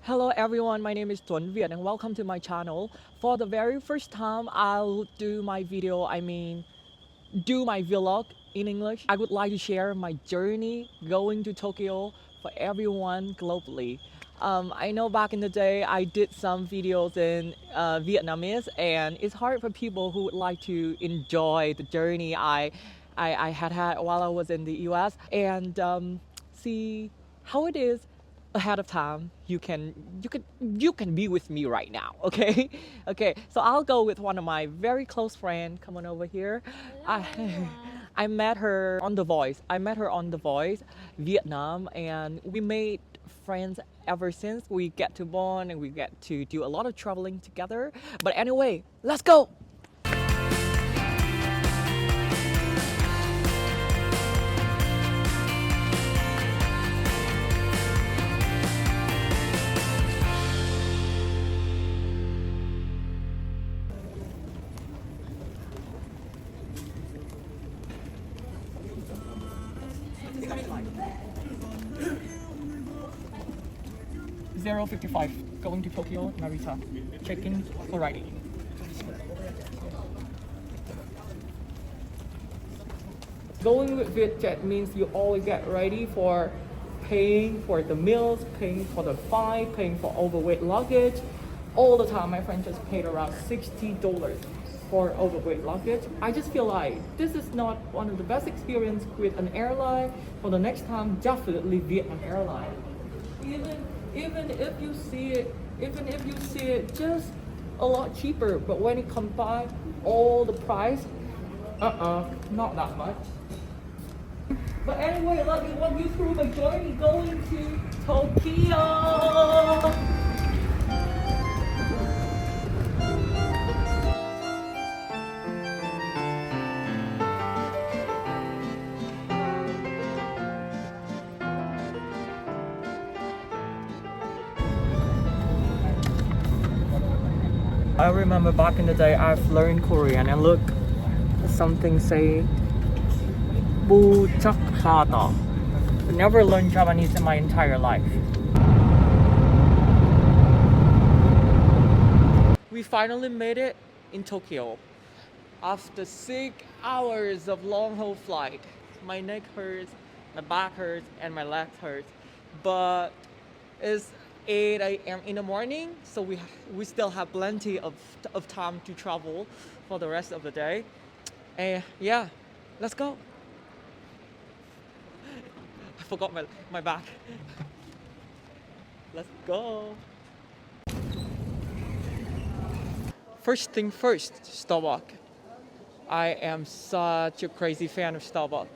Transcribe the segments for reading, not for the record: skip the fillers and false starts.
Hello everyone, my name is Tuấn Việt and welcome to my channel. For the very first time, I'll do my video, do my vlog in English. I would like to share my journey going to Tokyo for everyone globally. I know back in the day I did some videos in Vietnamese, and it's hard for people who would like to enjoy the journey I had while I was in the US and see how it is ahead of time. You can be with me right now. Okay. Okay, so I'll go with one of my very close friend. Come on over here. I I met her on The Voice. Vietnam, and we made friends ever since. We get to bond and we get to do a lot of traveling together. But anyway, let's go. Zero 55, going to Tokyo, Narita. Check-in already. Going with Vietjet means you always get ready for paying for the meals, paying for the flight, paying for overweight luggage. All the time, my friend just paid around $60 for overweight luggage. I just feel like this is not one of the best experience with an airline. For the next time, definitely Vietnam Airline. Even if you see it just a lot cheaper, but when it comes by all the price, not that much. But anyway, let me walk you through my journey going to Tokyo. I remember back in the day I've learned Korean, and look, something say Bu chắc hata. I never learned Japanese in my entire life. We finally made it in Tokyo. After 6 hours of long haul flight, my neck hurts, my back hurts, and my legs hurts. But it's 8 a.m. in the morning, so we still have plenty of time to travel for the rest of the day. And yeah, let's go. I forgot my bag. Let's go. First thing first, Starbucks. I am such a crazy fan of Starbucks.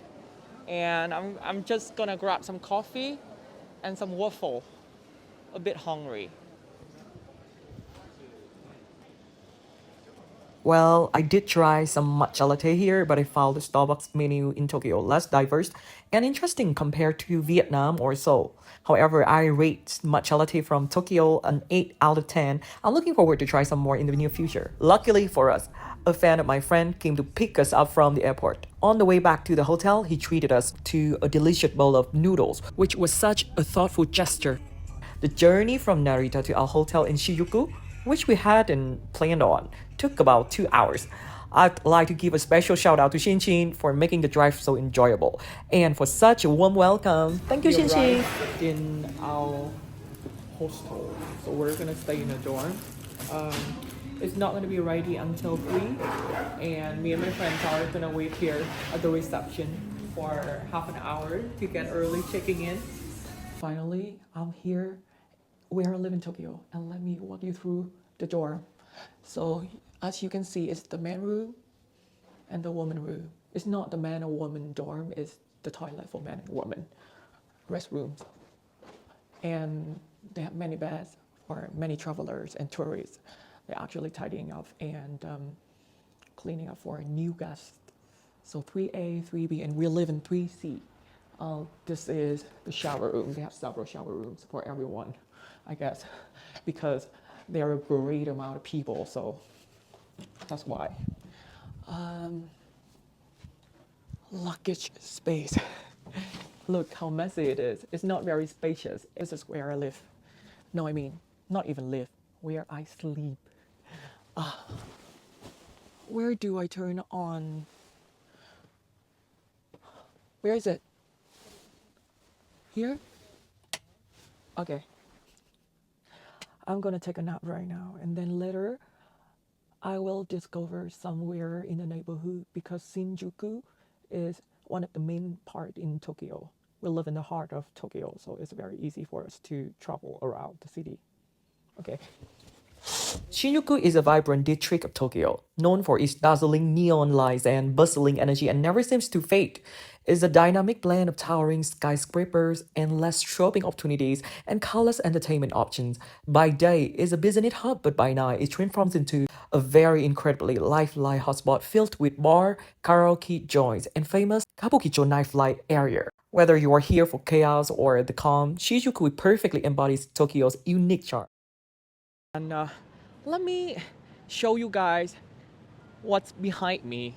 And I'm just gonna grab some coffee and some waffle. A bit hungry. Well, I did try some matcha latte here, but I found the Starbucks menu in Tokyo less diverse and interesting compared to Vietnam or Seoul. However, I rate matcha latte from Tokyo an 8 out of 10. I'm looking forward to try some more in the near future. Luckily for us, a fan of my friend came to pick us up from the airport. On the way back to the hotel, he treated us to a delicious bowl of noodles, which was such a thoughtful gesture. The journey from Narita to our hotel in Shinjuku, which we hadn't planned on, took about 2 hours. I'd like to give a special shout out to Shin for making the drive so enjoyable and for such a warm welcome. Thank you, Shin. In our hostel, so we're gonna stay in a dorm. It's not gonna be ready until 3, and me and my friends are gonna wait here at the reception for half an hour to get early checking in. Finally, I'm here where I live in Tokyo, and let me walk you through the dorm. So as you can see, it's the man room and the woman room. It's not the man or woman dorm, it's the toilet for man and woman restrooms. And they have many beds for many travelers and tourists. They're actually tidying up and cleaning up for new guests. So 3A, 3B, and we live in 3C. This is the shower room. They have several shower rooms for everyone, I guess, because there are a great amount of people, so that's why. Luggage space. Look how messy it is. It's not very spacious. This is where I live. No, I mean, not even live, where I sleep. Where do I turn on? Where is it? Here? Okay. I'm gonna take a nap right now, and then later I will discover somewhere in the neighborhood because Shinjuku is one of the main part in Tokyo. We live in the heart of Tokyo, so it's very easy for us to travel around the city. Okay. Shinjuku is a vibrant district of Tokyo, known for its dazzling neon lights and bustling energy and never seems to fade. It's a dynamic blend of towering skyscrapers, endless shopping opportunities, and countless entertainment options. By day, it's a business hub, but by night, it transforms into a very incredibly lively hotspot filled with bar, karaoke joints, and famous Kabukicho nightlife area. Whether you are here for chaos or the calm, Shinjuku perfectly embodies Tokyo's unique charm. And let me show you guys what's behind me.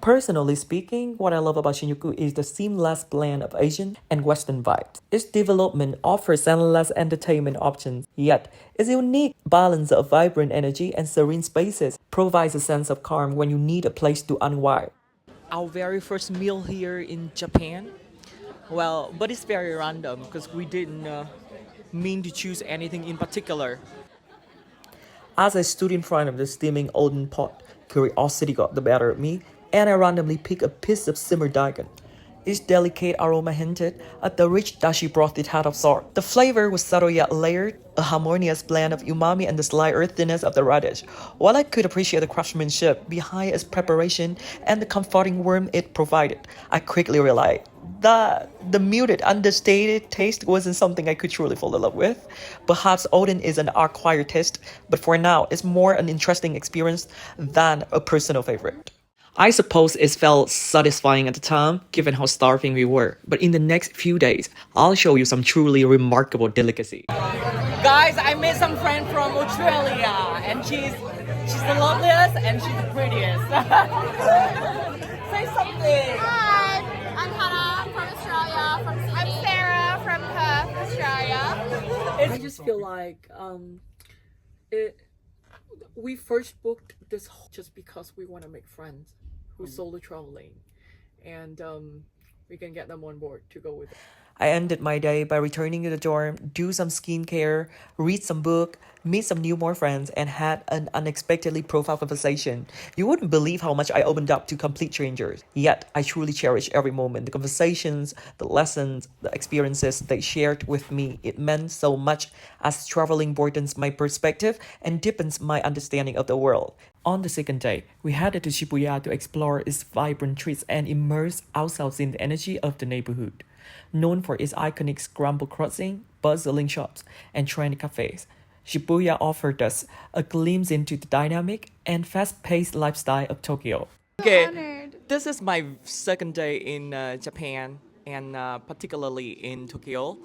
Personally speaking, what I love about Shinjuku is the seamless blend of Asian and Western vibes. Its development offers endless entertainment options, yet its unique balance of vibrant energy and serene spaces provides a sense of calm when you need a place to unwind. Our very first meal here in Japan. Well, but it's very random because we didn't mean to choose anything in particular. As I stood in front of the steaming oden pot, curiosity got the better of me, and I randomly picked a piece of simmered daikon. Its delicate aroma hinted at the rich dashi broth it had absorbed. The flavor was subtle yet layered, a harmonious blend of umami and the slight earthiness of the radish. While I could appreciate the craftsmanship behind its preparation and the comforting warmth it provided, I quickly realized that the muted, understated taste wasn't something I could truly fall in love with. Perhaps Odin is an acquired taste, but for now, it's more an interesting experience than a personal favorite. I suppose it felt satisfying at the time, given how starving we were. But in the next few days, I'll show you some truly remarkable delicacy. Guys, I met some friend from Australia, and she's the loveliest and she's the prettiest. Say something. Hi, I'm Hannah from Australia. I'm Sarah from Perth, Australia. I just feel like we first booked this just because we want to make friends who's solo traveling, and we can get them on board to go with us. I ended my day by returning to the dorm, do some skincare, read some book, meet some new more friends, and had an unexpectedly profound conversation. You wouldn't believe how much I opened up to complete strangers. Yet, I truly cherish every moment. The conversations, the lessons, the experiences they shared with me. It meant so much as traveling broadens my perspective and deepens my understanding of the world. On the second day, we headed to Shibuya to explore its vibrant streets and immerse ourselves in the energy of the neighborhood. Known for its iconic scramble crossing, bustling shops, and trendy cafes, Shibuya offered us a glimpse into the dynamic and fast-paced lifestyle of Tokyo. Okay, Honored. this is my second day in Japan and particularly in Tokyo.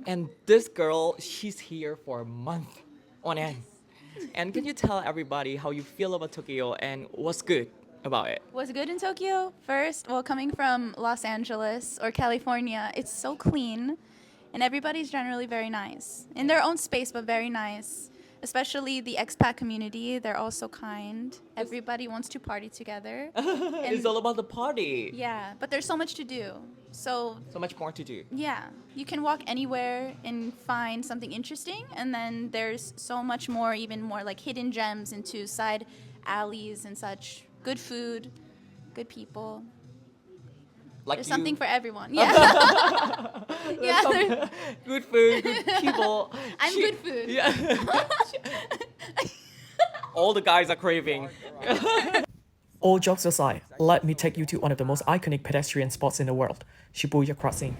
And this girl, she's here for a month on end. And can you tell everybody how you feel about Tokyo and what's good about it? Was good in Tokyo? First, well, coming from Los Angeles or California, it's so clean, and everybody's generally very nice in their own space, but very nice. Especially the expat community, they're also kind. Everybody wants to party together. It's all about the party. Yeah, but there's so much to do. So So much more to do. yeah, you can walk anywhere and find something interesting, and then there's so much more, even more like hidden gems into side alleys and such. Good food, good people. Like There's you. something for everyone. Yeah. Yeah. Good food, good people. I'm good food. Yeah. All the guys are craving. All jokes aside, let me take you to one of the most iconic pedestrian spots in the world, Shibuya Crossing.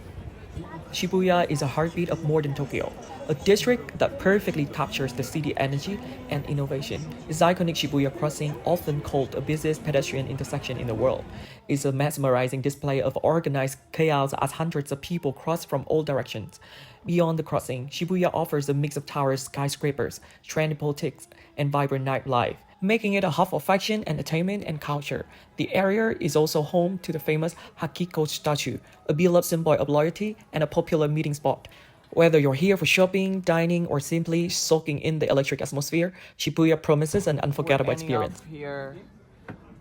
Shibuya is a heartbeat of modern Tokyo, a district that perfectly captures the city energy and innovation. Its iconic Shibuya Crossing, often called the busiest pedestrian intersection in the world, is a mesmerizing display of organized chaos as hundreds of people cross from all directions. Beyond the crossing, Shibuya offers a mix of towers, skyscrapers, trendy politics, and vibrant nightlife, making it a hub of fashion, entertainment, and culture. The area is also home to the famous Hakiko statue, a beloved symbol of loyalty and a popular meeting spot. Whether you're here for shopping, dining, or simply soaking in the electric atmosphere, Shibuya promises an unforgettable experience. Here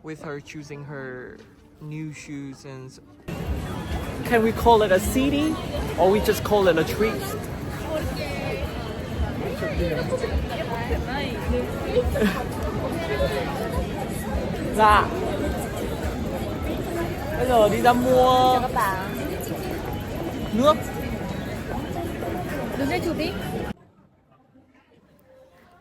with her choosing her new shoes and can we call it a city or we just call it a treat? Dạ. Bây giờ đi ra mua nước.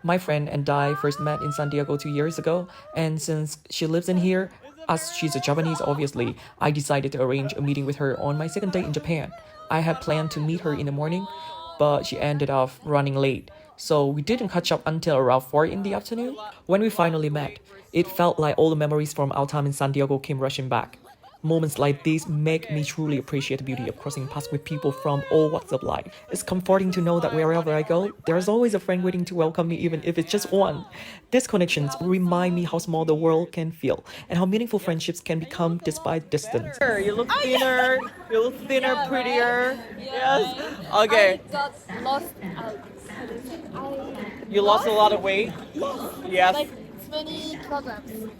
My friend and I first met in San Diego 2 years ago, and since she lives in here, as she's a Japanese obviously, I decided to arrange a meeting with her on my second day in Japan. I had planned to meet her in the morning, but she ended up running late, so we didn't catch up until around 4 in the afternoon. When we finally met, it felt like all the memories from our time in San Diego came rushing back. Moments like these make me truly appreciate the beauty of crossing paths with people from all walks of life. It's comforting to know that wherever I go, there's always a friend waiting to welcome me, even if it's just one. These connections remind me how small the world can feel and how meaningful friendships can become despite distance. You look thinner, you look thinner, prettier. Yes. Okay. I got lost You lost a lot of weight? Yes. like 20 kilograms.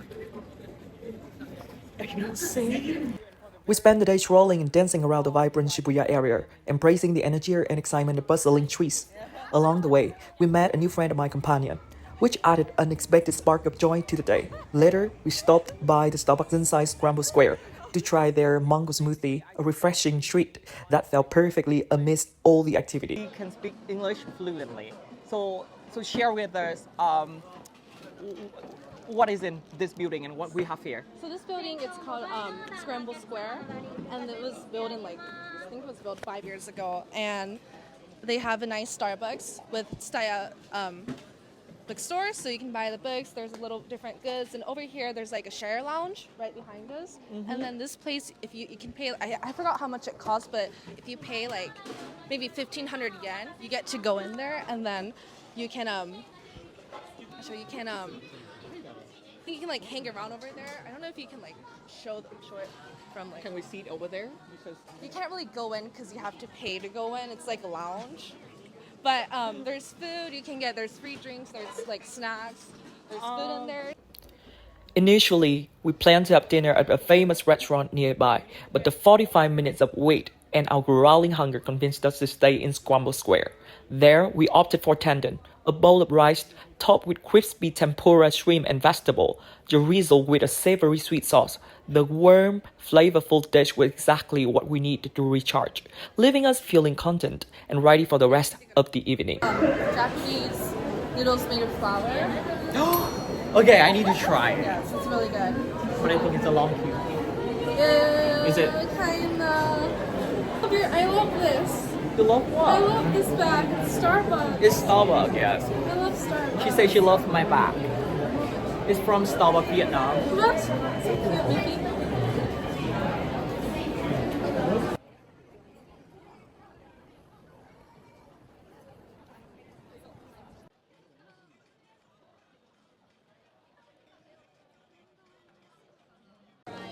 We spent the day strolling and dancing around the vibrant Shibuya area, embracing the energy and excitement of bustling streets. Along the way, we met a new friend of my companion, which added an unexpected spark of joy to the day. Later, we stopped by the Starbucks inside Scramble Square to try their mango smoothie, a refreshing treat that felt perfectly amidst all the activity. You can speak English fluently, so share with us what is in this building and what we have here. So this building, it's called Scramble Square, and it was built in I think it was built 5 years ago. And they have a nice Starbucks with style bookstore, so you can buy the books. There's a little different goods, and over here there's like a share lounge right behind us. And then this place, if you can pay, I forgot how much it costs, but if you pay like maybe 1,500 yen, you get to go in there, and then you can you can like hang around over there. I don't know if you can like show it from like. Can we sit over there? Because You can't really go in because you have to pay to go in. It's like a lounge, but there's food you can get. There's free drinks. There's like snacks. There's food in there. initially, we planned to have dinner at a famous restaurant nearby, but the 45 minutes of wait and our growling hunger convinced us to stay in Scramble Square. There, we opted for tendon, a bowl of rice topped with crispy tempura shrimp and vegetable, chorizo with a savory sweet sauce. The warm, flavorful dish was exactly what we needed to recharge, leaving us feeling content and ready for the rest of the evening. Japanese noodles made of flour. Okay, I need to try. Yes, it's really good. But I think it's a long queue. Is it? Kinda. I love this. You love I what? love this bag. It's Starbucks. It's Starbucks, yes. I love Starbucks. She says she loves my bag. It's from Starbucks Vietnam. What? So cute, baby.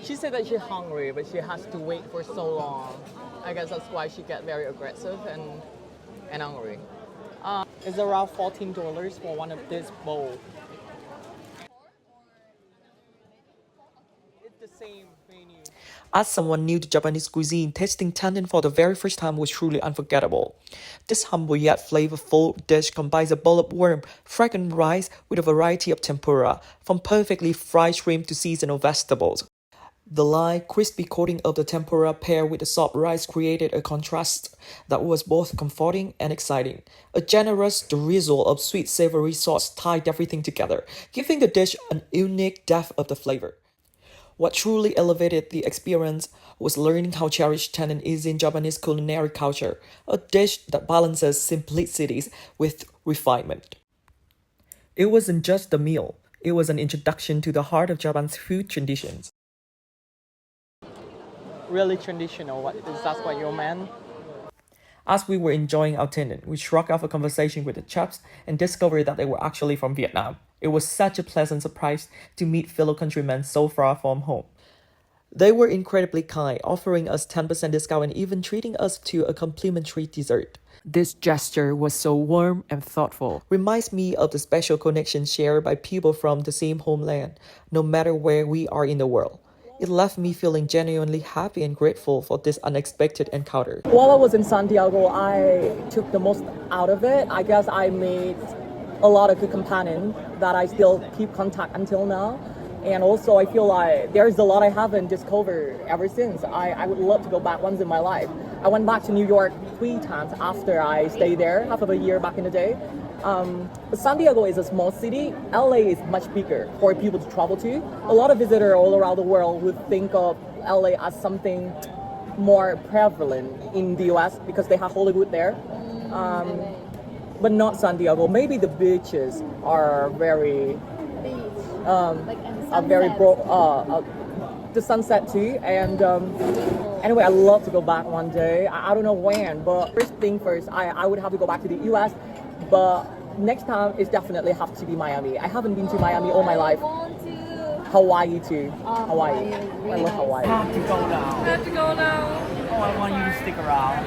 She said that she's hungry, but she has to wait for so long. I guess that's why she get very aggressive and hungry. It's around $14 for one of this bowl. It's the same menu. As someone new to Japanese cuisine, tasting tendon for the very first time was truly unforgettable. This humble yet flavorful dish combines a bowl of warm, fragrant rice with a variety of tempura, from perfectly fried shrimp to seasonal vegetables. The light, crispy coating of the tempura paired with the soft rice created a contrast that was both comforting and exciting. A generous drizzle of sweet savory sauce tied everything together, giving the dish an unique depth of the flavor. What truly elevated the experience was learning how cherished tendon is in Japanese culinary culture, a dish that balances simplicities with refinement. It wasn't just a meal, it was an introduction to the heart of Japan's food traditions. Really traditional. Is that what you meant? As we were enjoying our tendon, we struck off a conversation with the chaps and discovered that they were actually from Vietnam. It was such a pleasant surprise to meet fellow countrymen so far from home. They were incredibly kind, offering us 10% discount and even treating us to a complimentary dessert. This gesture was so warm and thoughtful. Reminds me of the special connection shared by people from the same homeland, no matter where we are in the world. It left me feeling genuinely happy and grateful for this unexpected encounter. While I was in Santiago, I took the most out of it. I guess I made a lot of good companions that I still keep contact until now. And also, I feel like there's a lot I haven't discovered ever since. I would love to go back once in my life. I went back to New York 3 times after I stayed there, half of a year back in the day. But Santiago is a small city. LA is much bigger for people to travel to. A lot of visitors all around the world would think of LA as something more prevalent in the US because they have Hollywood there. But not Santiago. Maybe the beaches are very are very broad. The sunset too, and anyway, I love to go back one day. I don't know when, but first thing first, I would have to go back to the US, but next time it's definitely have to be Miami. I haven't been to Miami all my life. Hawaii too. Hawaii. I love Hawaii. Have to go now. Have to go now. Oh, I want you to stick around.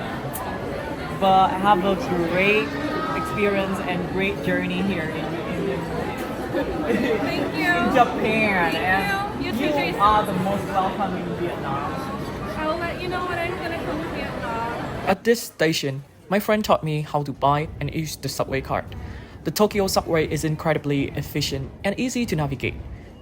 But have a great experience and great journey here Thank you. in Japan. Thank you. You too, Jason. are the most welcome in Vietnam. I will let you know when I'm gonna come to Vietnam. At this station, my friend taught me how to buy and use the subway card. The Tokyo subway is incredibly efficient and easy to navigate.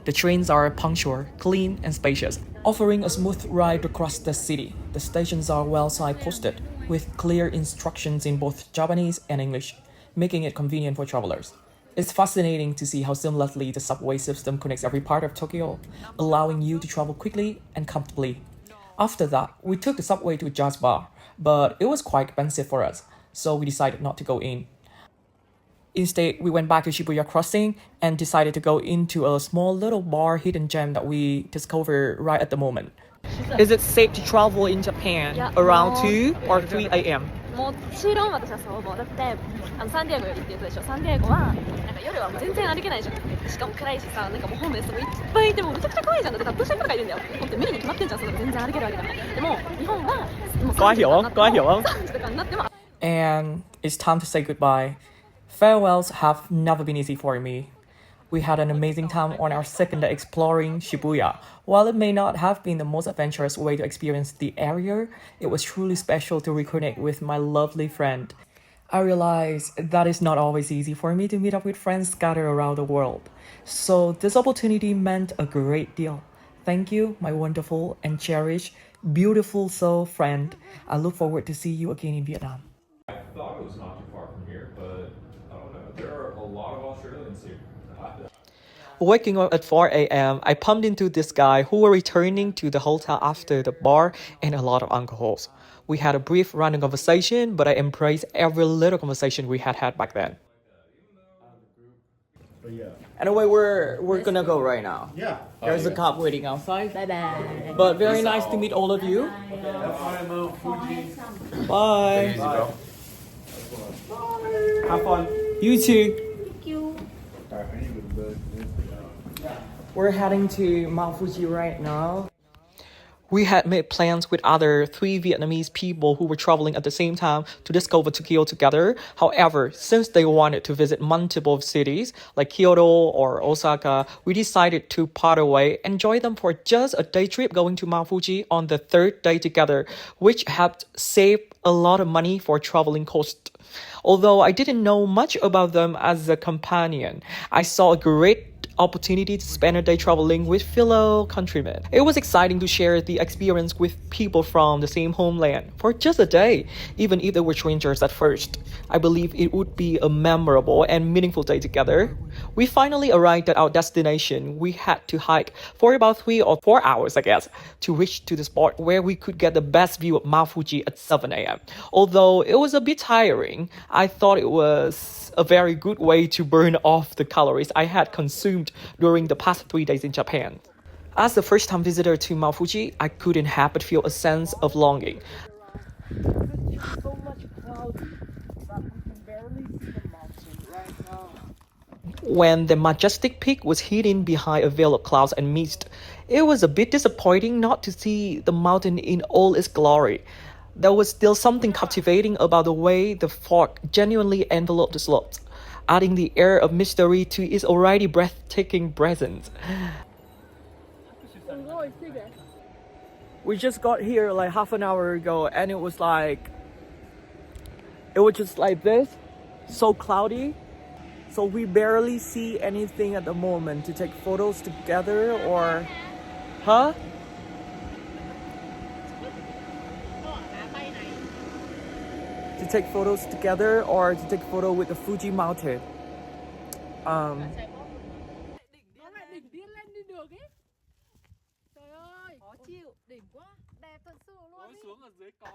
The trains are punctual, clean, and spacious, offering a smooth ride across the city. The stations are well signposted, with clear instructions in both Japanese and English, making it convenient for travelers. It's fascinating to see how seamlessly the subway system connects every part of Tokyo, allowing you to travel quickly and comfortably. After that, we took the subway to a jazz bar, but it was quite expensive for us, so we decided not to go in. Instead, we went back to Shibuya Crossing and decided to go into a small little bar hidden gem that we discovered right at the moment. Is it safe to travel in Japan around 2 or 3 a.m.? もちろん私はそう思う。だってサンディエゴよりって言ったでしょ。サンディエゴはなんか夜はもう全然歩けないじゃん。しかも暗いしさ、なんかもうホームレスもいっぱいいてもうめちゃくちゃ怖いじゃん。だってタップした人とかいるんだよ。本当に無理に決まってんじゃん。そんなの全然歩けるわけだから。でも日本はもう3時とかになっても And it's time to say goodbye. Farewells have never been easy for me. We had an amazing time on our second day exploring Shibuya. While it may not have been the most adventurous way to experience the area, it was truly special to reconnect with my lovely friend. I realized that it's not always easy for me to meet up with friends scattered around the world. So this opportunity meant a great deal. Thank you, my wonderful and cherished, beautiful soul friend. I look forward to see you again in Vietnam. I thought it was not too far from here, but I don't know. There are a lot of Australians here. Waking up at 4 a.m., I bumped into this guy who were returning to the hotel after the bar and a lot of alcohols. We had a brief random conversation, but I embraced every little conversation we had back then. Anyway, we're gonna go right now. Yeah. There's a cop waiting outside. Bye-bye. But very nice to meet all of you. Have fun, Mo. Fuji. Bye. Bye. Have fun. You too. We're heading to Mount Fuji right now. We had made plans with other 3 Vietnamese people who were traveling at the same time to discover Tokyo together. However, since they wanted to visit multiple cities like Kyoto or Osaka, we decided to part away and join them for just a day trip going to Mount Fuji on the 3rd day together, which helped save a lot of money for traveling costs. Although I didn't know much about them as a companion, I saw a great opportunity to spend a day traveling with fellow countrymen. It was exciting to share the experience with people from the same homeland for just a day, even if they were strangers at first. I believe it would be a memorable and meaningful day together. We finally arrived at our destination. We had to hike for about 3 or 4 hours, I guess, to reach to the spot where we could get the best view of Mount Fuji at 7 a.m. Although it was a bit tiring, I thought it was a very good way to burn off the calories I had consumed during the past 3 days in Japan. As the first-time visitor to Mount Fuji, I couldn't help but feel a sense of longing. So much clouds that we can barely see the mountain right now. When the majestic peak was hidden behind a veil of clouds and mist, it was a bit disappointing not to see the mountain in all its glory. there was still something captivating about the way the fog genuinely enveloped the slopes, adding the air of mystery to its already breathtaking presence. We just got here like half an hour ago and it was just like this, so cloudy. So we barely see anything at the moment to take photos together or... Huh? To take photos together or to take photo with the Fuji mountain.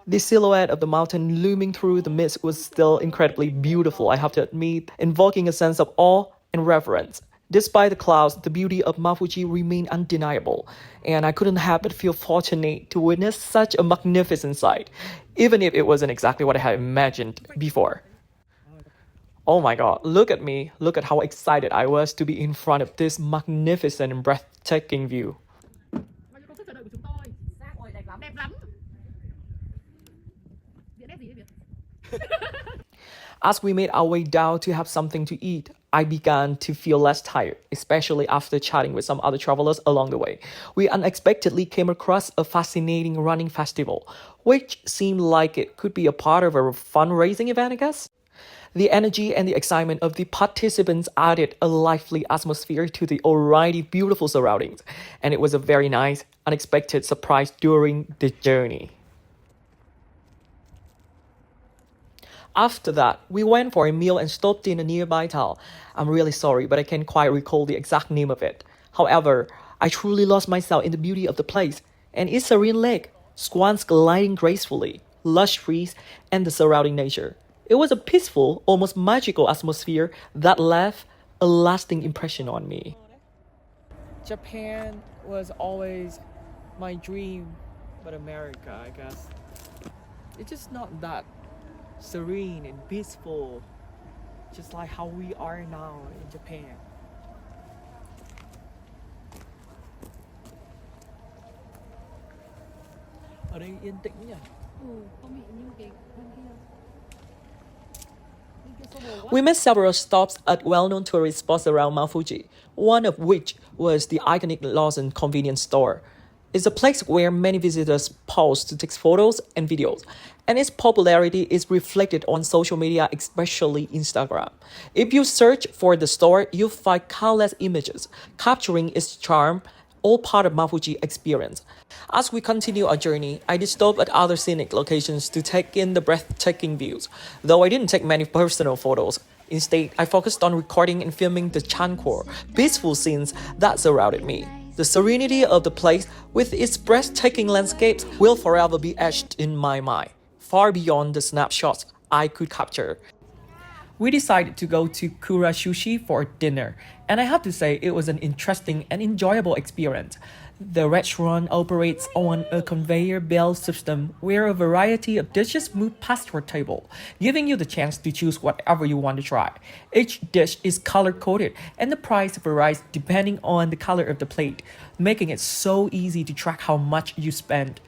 The silhouette of the mountain looming through the mist was still incredibly beautiful, I have to admit, invoking a sense of awe and reverence. Despite the clouds, the beauty of Mount Fuji remained undeniable, and I couldn't help but feel fortunate to witness such a magnificent sight, even if it wasn't exactly what I had imagined before. Oh my god, look at me, look at how excited I was to be in front of this magnificent and breathtaking view. As we made our way down to have something to eat, I began to feel less tired, especially after chatting with some other travelers along the way. We unexpectedly came across a fascinating running festival, which seemed like it could be a part of a fundraising event, I guess. The energy and the excitement of the participants added a lively atmosphere to the already beautiful surroundings, and it was a very nice, unexpected surprise during the journey. After that, we went for a meal and stopped in a nearby town. I'm really sorry, but I can't quite recall the exact name of it. However, I truly lost myself in the beauty of the place and its serene lake, swans gliding gracefully, lush trees, and the surrounding nature. It was a peaceful, almost magical atmosphere that left a lasting impression on me. Japan was always my dream, but America, I guess, it's just not that serene and peaceful, just like how we are now in Japan. Ở đây yên tĩnh nhỉ? We made several stops at well-known tourist spots around Mount Fuji, one of which was the iconic Lawson convenience store. It's a place where many visitors pause to take photos and videos, and its popularity is reflected on social media, especially Instagram. If you search for the store, you'll find countless images capturing its charm, all part of Mount Fuji experience. As we continue our journey, I did stop at other scenic locations to take in the breathtaking views, though I didn't take many personal photos. Instead, I focused on recording and filming the Chankor, peaceful scenes that surrounded me. The serenity of the place, with its breathtaking landscapes, will forever be etched in my mind, far beyond the snapshots I could capture. We decided to go to Kura Sushi for dinner, and I have to say it was an interesting and enjoyable experience. The restaurant operates on a conveyor belt system where a variety of dishes move past your table, giving you the chance to choose whatever you want to try. Each dish is color-coded, and the price varies depending on the color of the plate, making it so easy to track how much you spend.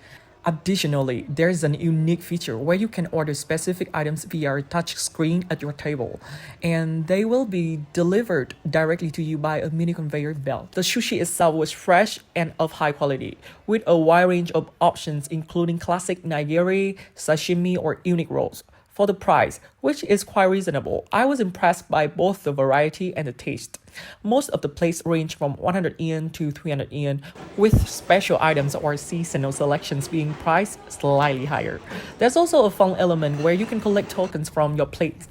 Additionally, there's an unique feature where you can order specific items via a touch screen at your table, and they will be delivered directly to you by a mini conveyor belt. The sushi itself was fresh and of high quality, with a wide range of options including classic nigiri, sashimi, or unique rolls. For the price, which is quite reasonable, I was impressed by both the variety and the taste. Most of the plates range from 100 yen to 300 yen, with special items or seasonal selections being priced slightly higher. There's also a fun element where you can collect tokens from your plates,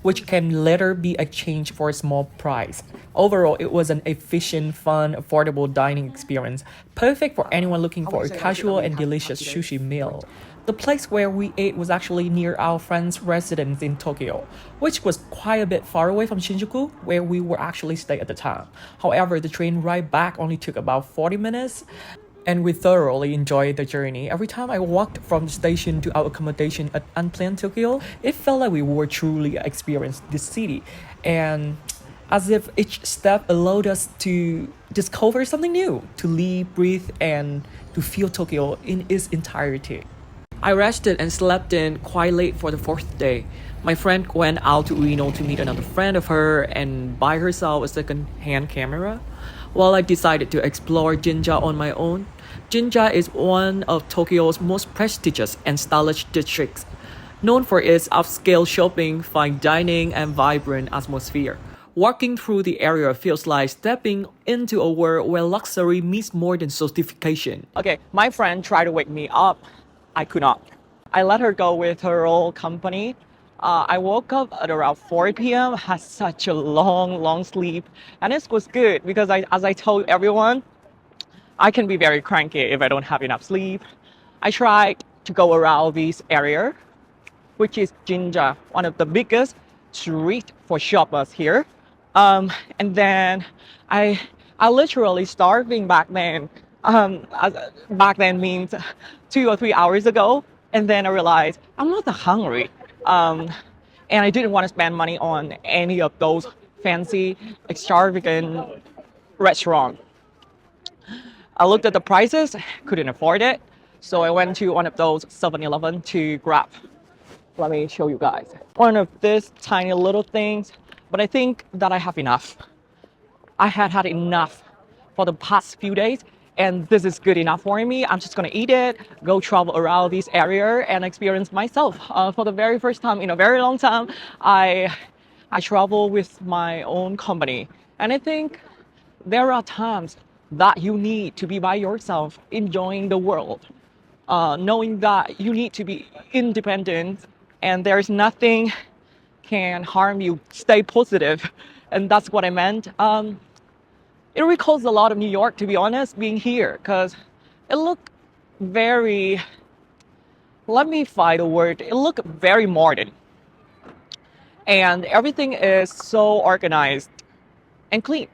which can later be exchanged for a small price. Overall, it was an efficient, fun, affordable dining experience, perfect for anyone looking for a casual and delicious sushi meal. The place where we ate was actually near our friend's residence in Tokyo, which was quite a bit far away from Shinjuku, where we were actually staying at the time. However, the train ride back only took about 40 minutes, and we thoroughly enjoyed the journey. Every time I walked from the station to our accommodation at Unplanned Tokyo, it felt like we were truly experiencing this city, and as if each step allowed us to discover something new, to live, breathe, and to feel Tokyo in its entirety. I rested and slept in quite late for the fourth day. My friend went out to Ueno to meet another friend of her and buy herself a second-hand camera, while I decided to explore Ginza on my own. Ginza is one of Tokyo's most prestigious and stylish districts, known for its upscale shopping, fine dining, and vibrant atmosphere. Walking through the area feels like stepping into a world where luxury means more than sophistication. Okay, my friend tried to wake me up. I could not. I let her go with her old company. I woke up at around 4 p.m., had such a long sleep, and it was good because as I told everyone, I can be very cranky if I don't have enough sleep. I tried to go around this area, which is Ginza, one of the biggest street for shoppers here. And then I literally starving back then. Back then means 2 or 3 hours ago. And then I realized I'm not that hungry. And I didn't want to spend money on any of those fancy, extravagant restaurants. I looked at the prices, couldn't afford it. So I went to one of those 7-Eleven to grab. Let me show you guys. One of these tiny little things, but I think that I have enough. I had enough for the past few days, and this is good enough for me. I'm just gonna eat it, go travel around this area and experience myself. For the very first time in a very long time, I travel with my own company. And I think there are times that you need to be by yourself, enjoying the world. Knowing that you need to be independent and there's nothing can harm you. Stay positive, and that's what I meant. It recalls a lot of New York, to be honest, being here, because it looked very, let me find a word, it looked very modern. And everything is so organized and clean.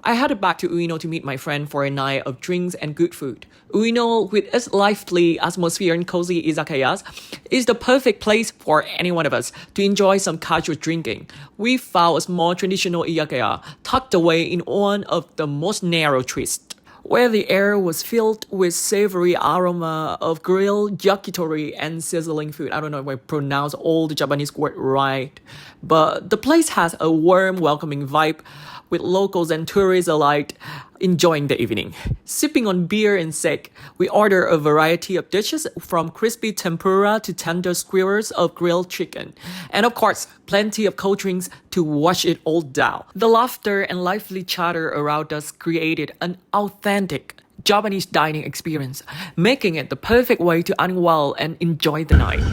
I headed back to Ueno to meet my friend for a night of drinks and good food. Ueno, with its lively atmosphere and cozy izakayas, is the perfect place for any one of us to enjoy some casual drinking. We found a small traditional izakaya tucked away in one of the most narrow twists, where the air was filled with savory aroma of grilled yakitori and sizzling food. I don't know if I pronounce all the Japanese words right, but the place has a warm, welcoming vibe, with locals and tourists alike enjoying the evening. Sipping on beer and sake, we order a variety of dishes from crispy tempura to tender skewers of grilled chicken. And of course, plenty of cold drinks to wash it all down. The laughter and lively chatter around us created an authentic Japanese dining experience, making it the perfect way to unwind and enjoy the night.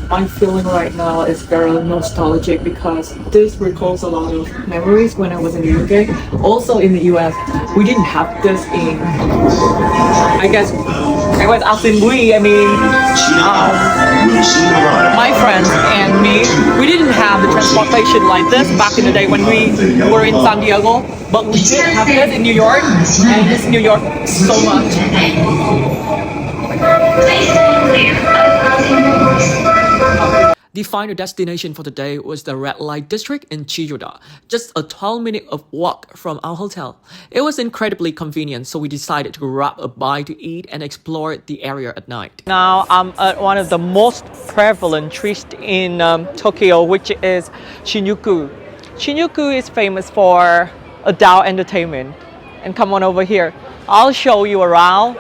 My feeling right now is very nostalgic because this recalls a lot of memories when I was in the UK. Also in the US, we didn't have this in, I guess, as in my friends and me, we didn't have the transportation like this back in the day when we were in San Diego, but we did have this in New York, and miss New York so much. The final destination for the day was the red light district in Chiyoda, just a 12-minute walk from our hotel. It was incredibly convenient, so we decided to grab a bite to eat and explore the area at night. Now I'm at one of the most prevalent streets in Tokyo, which is Shinjuku. Shinjuku is famous for adult entertainment. And come on over here. I'll show you around.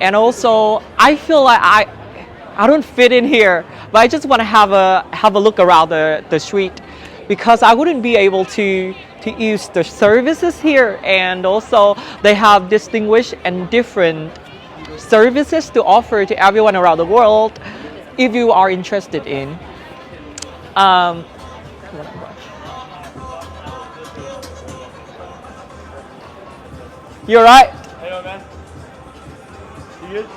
And also, I feel like I don't fit in here, but I just want to have a look around the street, because I wouldn't be able to use the services here, and also they have distinguished and different services to offer to everyone around the world if you are interested in. You're right. Hey, man. You good?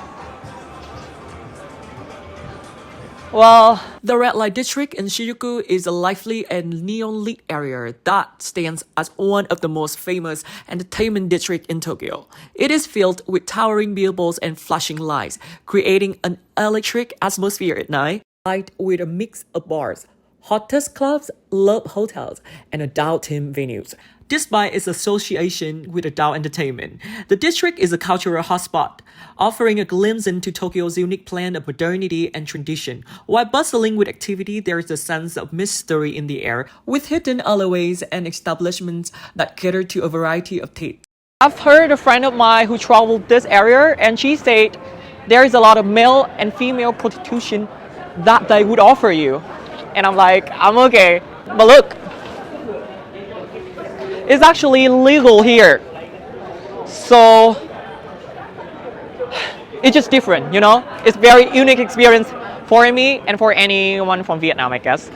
Well, the red light district in Shinjuku is a lively and neon-lit area that stands as one of the most famous entertainment districts in Tokyo. It is filled with towering billboards and flashing lights, creating an electric atmosphere at night, light with a mix of bars, hottest clubs, love hotels, and adult theme venues. Despite its association with adult entertainment, the district is a cultural hotspot, offering a glimpse into Tokyo's unique blend of modernity and tradition. While bustling with activity, there is a sense of mystery in the air, with hidden alleyways and establishments that cater to a variety of tastes. I've heard a friend of mine who traveled this area, and she said there is a lot of male and female prostitution that they would offer you. And I'm like, I'm okay. But look, it's actually illegal here. So it's just different, you know? It's very unique experience for me and for anyone from Vietnam, I guess.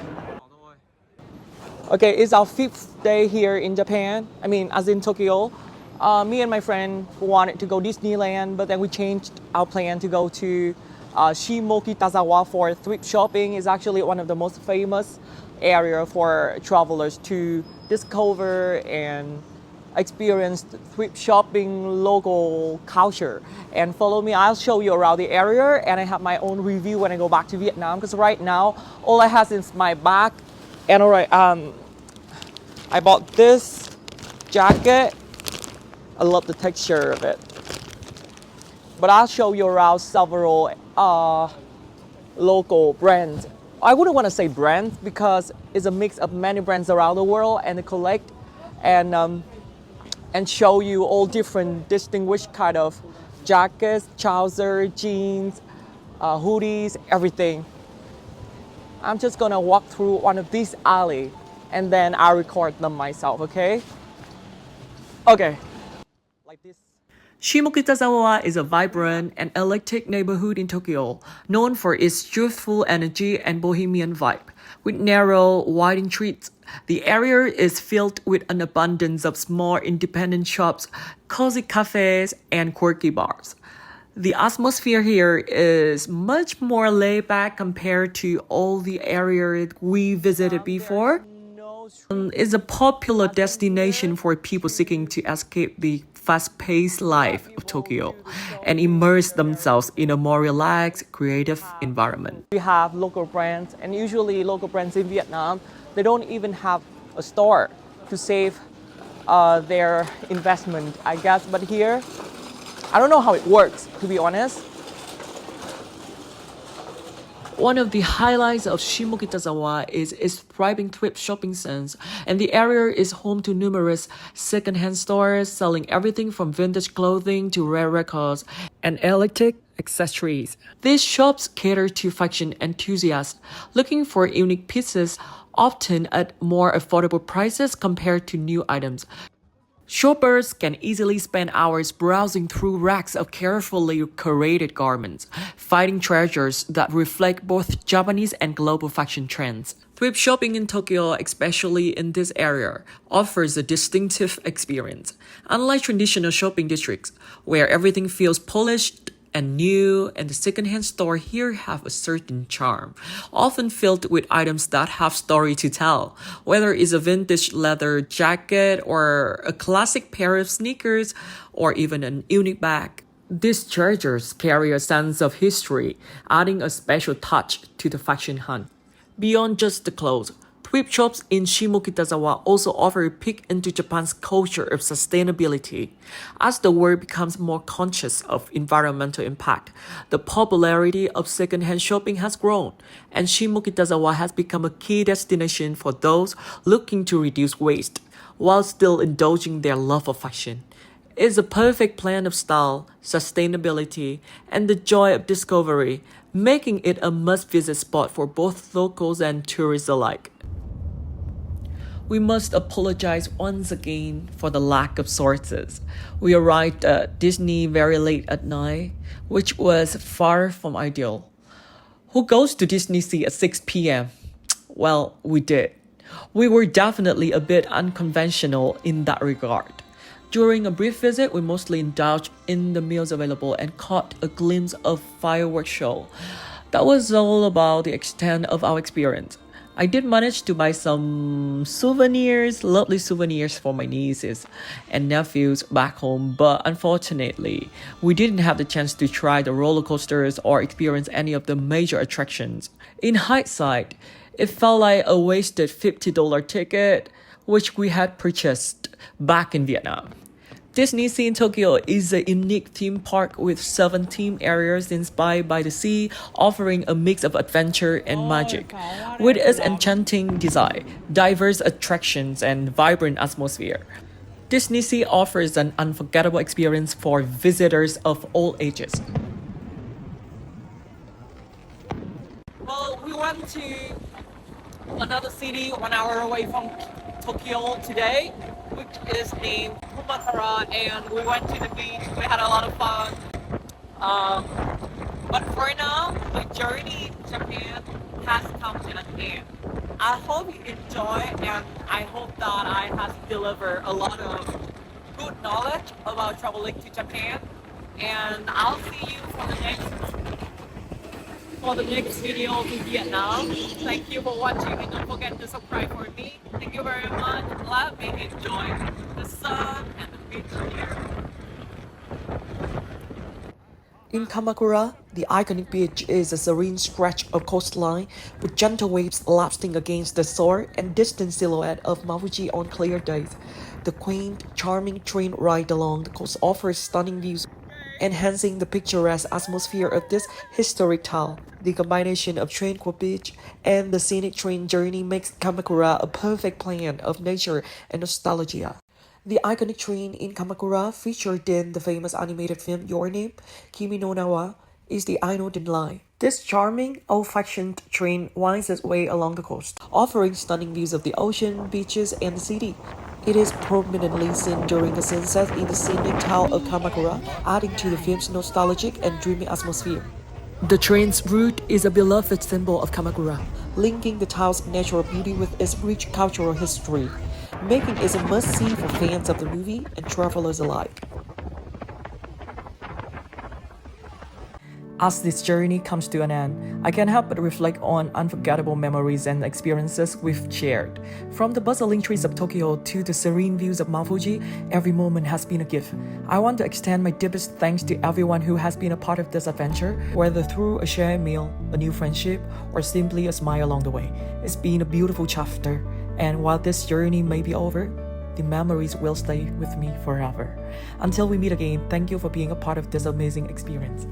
Okay, it's our 5th day here in Japan. I mean, as in Tokyo. Me and my friend wanted to go Disneyland, but then we changed our plan to go to Shimokitazawa for thrift shopping. Is actually one of the most famous area for travelers to discover and experience thrift shopping local culture. And follow me, I'll show you around the area, and I have my own review when I go back to Vietnam, because right now all I have is my bag. And alright, I bought this jacket. I love the texture of it. But I'll show you around several local brands. I wouldn't want to say brands because it's a mix of many brands around the world, and they collect and show you all different distinguished kind of jackets, trousers, jeans, hoodies, everything. I'm just gonna walk through one of these alley and then I'll record them myself, okay? Okay. Like this. Shimokitazawa is a vibrant and eclectic neighborhood in Tokyo, known for its youthful energy and bohemian vibe. With narrow, winding streets, the area is filled with an abundance of small independent shops, cozy cafes, and quirky bars. The atmosphere here is much more laid back compared to all the areas we visited before. It's a popular destination for people seeking to escape the fast-paced life of Tokyo and immerse themselves in a more relaxed, creative environment. We have local brands, and usually local brands in Vietnam, they don't even have a store to save their investment, I guess. But here, I don't know how it works, to be honest. One of the highlights of Shimokitazawa is its thriving thrift shopping sense, and the area is home to numerous second-hand stores selling everything from vintage clothing to rare records and eclectic accessories. These shops cater to fashion enthusiasts looking for unique pieces, often at more affordable prices compared to new items. Shoppers can easily spend hours browsing through racks of carefully curated garments, finding treasures that reflect both Japanese and global fashion trends. Thrift shopping in Tokyo, especially in this area, offers a distinctive experience. Unlike traditional shopping districts, where everything feels polished and new, and the secondhand store here have a certain charm, often filled with items that have story to tell. Whether it's a vintage leather jacket or a classic pair of sneakers or even an unique bag, these treasures carry a sense of history, adding a special touch to the fashion hunt. Beyond just the clothes, thrift shops in Shimokitazawa also offer a peek into Japan's culture of sustainability. As the world becomes more conscious of environmental impact, the popularity of secondhand shopping has grown, and Shimokitazawa has become a key destination for those looking to reduce waste while still indulging their love of fashion. It's a perfect blend of style, sustainability, and the joy of discovery, making it a must-visit spot for both locals and tourists alike. We must apologize once again for the lack of sources. We arrived at Disney very late at night, which was far from ideal. Who goes to Disney Sea at 6 p.m.? Well, we did. We were definitely a bit unconventional in that regard. During a brief visit, we mostly indulged in the meals available and caught a glimpse of fireworks show. That was all about the extent of our experience. I did manage to buy some souvenirs, lovely souvenirs for my nieces and nephews back home, but unfortunately, we didn't have the chance to try the roller coasters or experience any of the major attractions. In hindsight, It felt like a wasted $50 ticket, which we had purchased back in Vietnam. Disney Sea in Tokyo is a unique theme park with 7 theme areas inspired by the sea, offering a mix of adventure and magic. With its enchanting design, diverse attractions, and vibrant atmosphere, Disney Sea offers an unforgettable experience for visitors of all ages. Well, we went to another city 1 hour away from Tokyo today, which is named Kamakura, and we went to the beach. We had a lot of fun. But for now, my journey to Japan has come to an end. I hope you enjoy, and I hope that I have delivered a lot of good knowledge about traveling to Japan. And I'll see you for the next video to Vietnam. Thank you for watching, and don't forget to subscribe for me. Thank you very much. Let me enjoy the sun and the beach here. In Kamakura, the iconic beach is a serene stretch of coastline with gentle waves lapping against the shore and distant silhouette of Mount Fuji on clear days. The quaint, charming train ride along the coast offers stunning views, enhancing the picturesque atmosphere of this historic town. The combination of tranquil beach and the scenic train journey makes Kamakura a perfect blend of nature and nostalgia. The iconic train in Kamakura, featured in the famous animated film Your Name, Kimi no Na wa, is the Ueno line. This charming, old-fashioned train winds its way along the coast, offering stunning views of the ocean, beaches, and the city. It is prominently seen during the sunset in the scenic town of Kamakura, adding to the film's nostalgic and dreamy atmosphere. The train's route is a beloved symbol of Kamakura, linking the town's natural beauty with its rich cultural history, making it a must-see for fans of the movie and travelers alike. As this journey comes to an end, I can't help but reflect on unforgettable memories and experiences we've shared. From the bustling streets of Tokyo to the serene views of Mount Fuji, every moment has been a gift. I want to extend my deepest thanks to everyone who has been a part of this adventure, whether through a shared meal, a new friendship, or simply a smile along the way. It's been a beautiful chapter, and while this journey may be over, the memories will stay with me forever. Until we meet again, thank you for being a part of this amazing experience.